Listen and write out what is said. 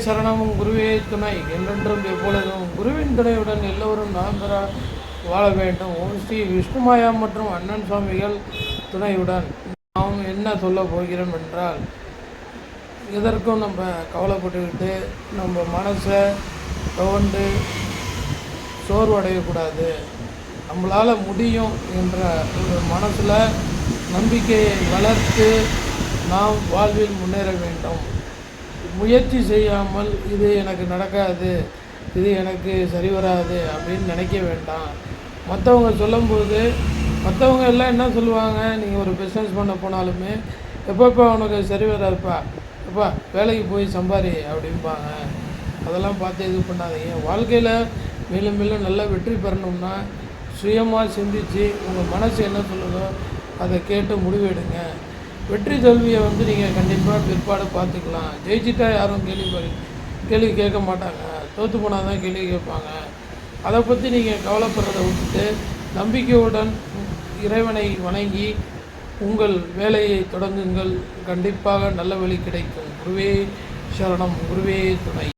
சரணம் குருவே துணை என்றென்றும் எப்பொழுதும் குருவின் துணையுடன் எல்லோரும் நலம் பெற வாழ வேண்டும். ஓம் ஸ்ரீ விஷ்ணுமாயா மற்றும் அண்ணன் சுவாமிகள் துணையுடன் நாம் என்ன சொல்ல போகிறோம் என்றால், இதற்கும் நம்ம கவலைப்பட்டுக்கிட்டு நம்ம மனசை துவண்டு சோர்வடையக்கூடாது. நம்மளால் முடியும் என்ற ஒரு மனசில் நம்பிக்கையை வளர்த்து நாம் வாழ்வில் முன்னேற வேண்டும். முயற்சி செய்யாமல் இது எனக்கு நடக்காது, இது எனக்கு சரி வராது அப்படின்னு நினைக்க வேண்டாம். மற்றவங்க சொல்லும்போது மற்றவங்க எல்லாம் என்ன சொல்லுவாங்க, நீங்கள் ஒரு பிஸ்னஸ் பண்ண போனாலுமே எப்பப்போ உனக்கு சரி வராதுப்பா, எப்பா வேலைக்கு போய் சம்பாரி அப்படிம்பாங்க. அதெல்லாம் பார்த்து இது பண்ணாதீங்க. வாழ்க்கையில் மேலும் மேலும் நல்லா வெற்றி பெறணும்னா சுயமாக சிந்தித்து உங்கள் மனசு என்ன சொல்லுதோ அதை கேட்டு முடிவெடுங்க. வெற்றி தோல்வியை நீங்கள் கண்டிப்பாக பிற்பாடு பார்த்துக்கலாம். ஜெயிச்சிட்டா யாரும் கேள்வி கேட்க மாட்டாங்க, தோற்று போனால் தான் கேள்வி கேட்பாங்க. அதை பற்றி நீங்கள் கவலைப்படுறதை விட்டுட்டு நம்பிக்கையுடன் இறைவனை வணங்கி உங்கள் வேலையை தொடங்குங்கள். கண்டிப்பாக நல்ல வழி கிடைக்கும். குருவே சரணம், குருவே துணை.